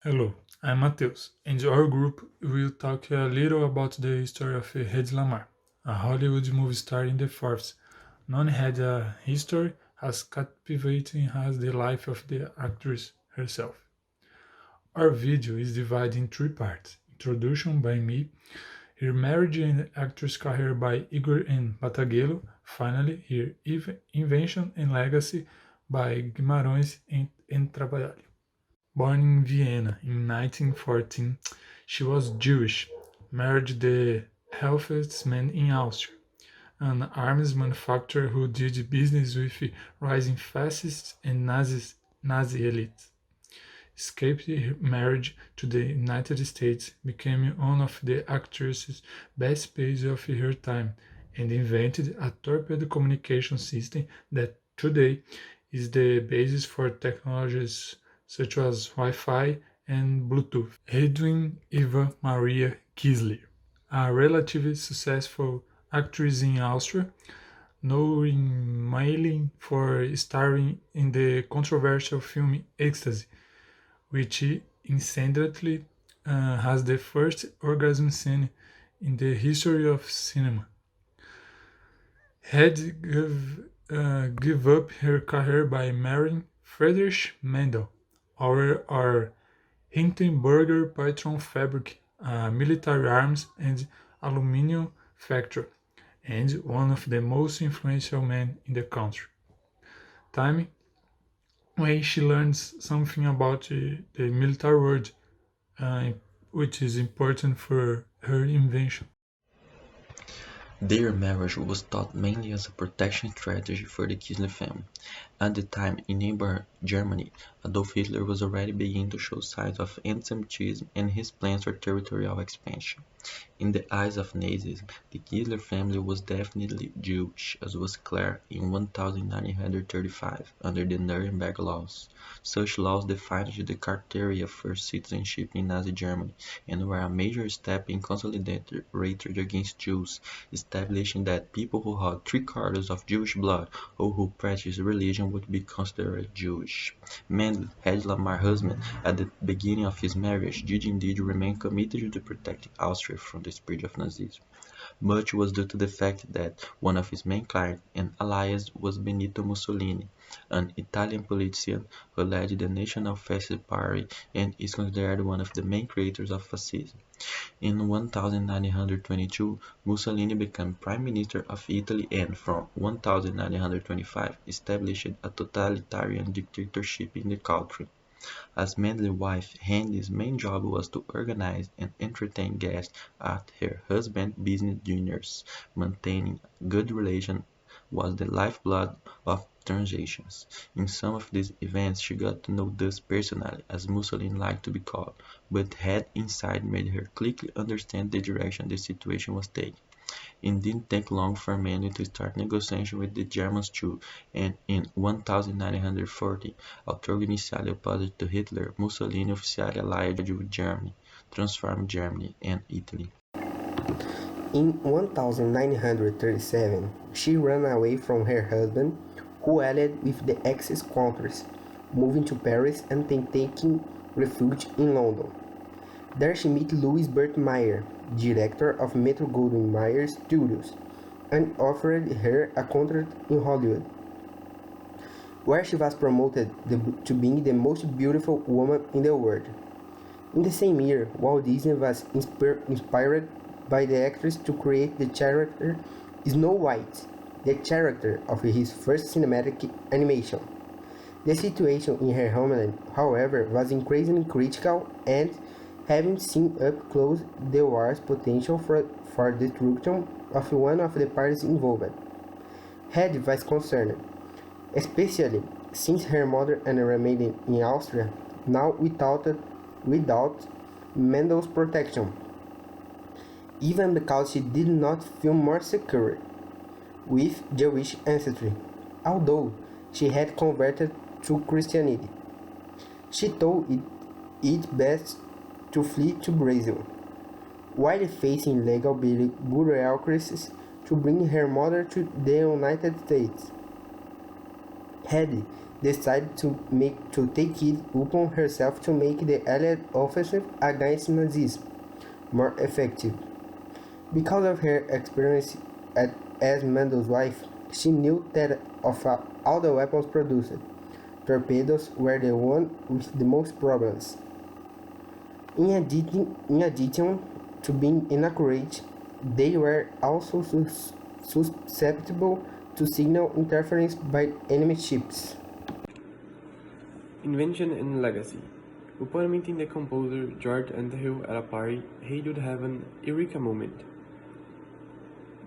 Hello, I'm Matheus, and our group will talk a little about the story of Hedy Lammar, a Hollywood movie star in the 40s. None had a history as captivating as the life of the actress herself. Our video is divided in three parts: introduction by me, her marriage and actress career by Igor and Batagelo, finally her invention and legacy by Guimarães and Trabalho. Born in Vienna in 1914, she was Jewish, married the healthiest man in Austria, an arms manufacturer who did business with rising fascists and Nazi elites. Escaped her marriage to the United States, became one of the actress's best pays of her time, and invented a torpedo communication system that today is the basis for technologies such as Wi-Fi and Bluetooth. Edwin Eva Maria Kisler, a relatively successful actress in Austria, known mainly for starring in the controversial film Ecstasy, which incidentally has the first orgasm scene in the history of cinema. Had give up her career by marrying Friedrich Mendel, or Hindenburger Patron Fabric, a military arms and aluminum factory, and one of the most influential men in the country. Time when she learns something about the military world, uh, which is important for her invention. Their marriage was thought mainly as a protection strategy for the Kisler family. At the time, in neighboring Germany, Adolf Hitler was already beginning to show signs of anti-Semitism and his plans for territorial expansion. In the eyes of Nazism, the Kisler family was definitely Jewish, as was clear in 1935 under the Nuremberg laws. Such laws defined the criteria for citizenship in Nazi Germany and were a major step in consolidating hatred against Jews, establishing that people who had three-quarters of Jewish blood or who practiced religion would be considered Jewish. Mendel, Hedy Lammar's husband, at the beginning of his marriage, did indeed remain committed to protecting Austria from the spread of Nazism. Much was due to the fact that one of his main clients and allies was Benito Mussolini, an Italian politician who led the National Fascist Party and is considered one of the main creators of fascism. In 1922, Mussolini became Prime Minister of Italy and, from 1925, established a totalitarian dictatorship in the country. As Mendel's wife, Hendy's main job was to organize and entertain guests at her husband's business dinners. Maintaining good relations was the lifeblood of transactions. In some of these events she got to know Dust personally, as Mussolini liked to be called, but had insight made her quickly understand the direction the situation was taking. It didn't take long for Mendel to start negotiations with the Germans too, and in 1940, although initially opposed to Hitler, Mussolini officially allied with Germany, transforming Germany and Italy. In 1937, she ran away from her husband, who allied with the Axis countries, moving to Paris and then taking refuge in London. There she met Louis Bertmeyer, director of Metro-Goldwyn-Mayer Studios, and offered her a contract in Hollywood, where she was promoted to being the most beautiful woman in the world. In the same year, Walt Disney was inspired by the actress to create the character Snow White, the character of his first cinematic animation. The situation in her homeland, however, was increasingly critical, and having seen up close the war's potential for destruction of one of the parties involved, Hedy was concerned, especially since her mother and remained in Austria, now without Mendel's protection, even because she did not feel more secure with Jewish ancestry, although she had converted to Christianity. She thought it best to flee to Brazil, while facing legal bureaucracies to bring her mother to the United States. Hedy decided to take it upon herself to make the Allied offensive against Nazism more effective. Because of her experience as Mandel's wife, she knew that of all the weapons produced, torpedoes were the one with the most problems. In addition to being inaccurate, they were also susceptible to signal interference by enemy ships. Invention and Legacy. Upon meeting the composer George Underhill at a party, Hedy would have an eureka moment.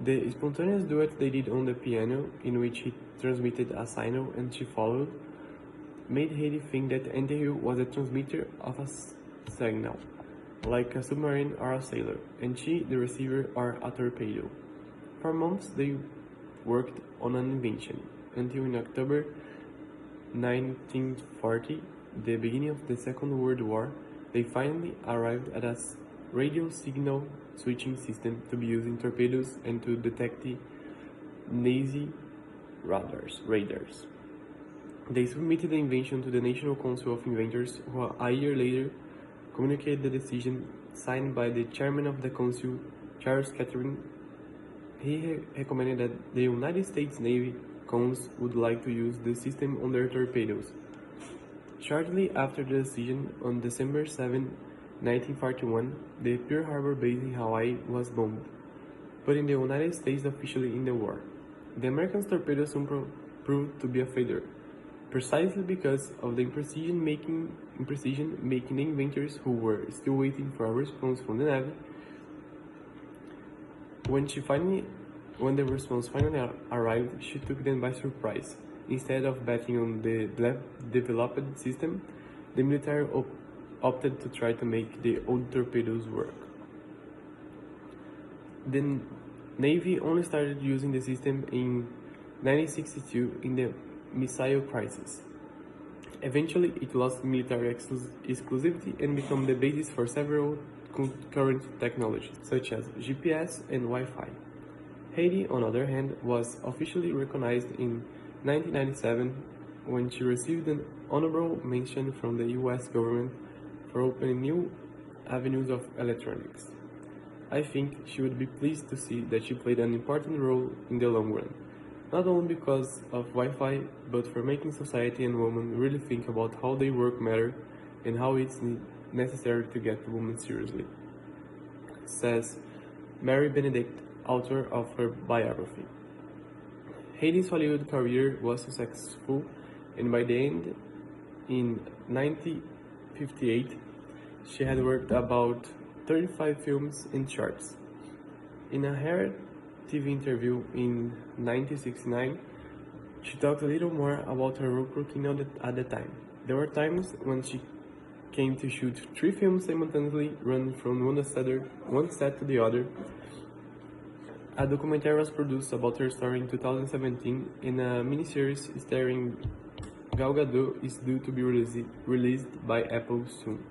The spontaneous duet they did on the piano, in which he transmitted a signal and she followed, made Hedy think that Underhill was a transmitter of a signal, like a submarine or a sailor, and she the receiver or a torpedo. For months they worked on an invention, until in October 1940, the beginning of the Second World War, they finally arrived at a radio signal switching system to be used in torpedoes and to detect Nazi radars. They submitted the invention to the National Council of Inventors, who a year later communicated the decision signed by the chairman of the council, Charles Kettering. He recommended that the United States Navy cons would like to use the system on their torpedoes. Shortly after the decision, on December 7, 1941, the Pearl Harbor base in Hawaii was bombed, putting the United States officially in the war. The American torpedoes soon proved to be a failure, precisely because of the imprecision making the inventors, who were still waiting for a response from the Navy. When the response finally arrived, she took them by surprise. Instead of betting on the developed system, the military opted to try to make the old torpedoes work. The Navy only started using the system in 1962 in the missile crisis. Eventually, it lost military exclusivity and became the basis for several current technologies, such as GPS and Wi-Fi. Hedy, on the other hand, was officially recognized in 1997 when she received an honorable mention from the US government for opening new avenues of electronics. I think she would be pleased to see that she played an important role in the long run, not only because of Wi-Fi, but for making society and women really think about how their work matter and how it's necessary to get women seriously, says Mary Benedict, author of her biography. Hedy's Hollywood career was successful, and by the end, in 1958, she had worked about 35 films and shorts. In a rare TV interview in 1969, she talked a little more about her work routine at the time. There were times when she came to shoot 3 films simultaneously, run from one set to the other. A documentary was produced about her story in 2017, and a miniseries starring Gal Gadot is due to be released by Apple soon.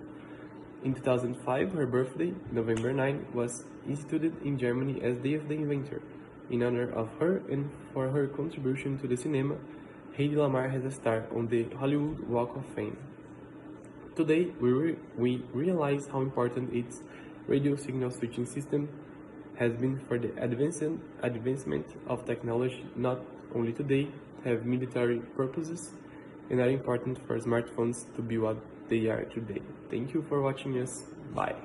In 2005, her birthday, November 9, was instituted in Germany as Day of the Inventor. In honor of her and for her contribution to the cinema, Hedy Lammar has a star on the Hollywood Walk of Fame. Today, we realize how important its radio signal switching system has been for the advancement of technology, not only today, have military purposes, and are important for smartphones to be what they are today. Thank you for watching us. Bye.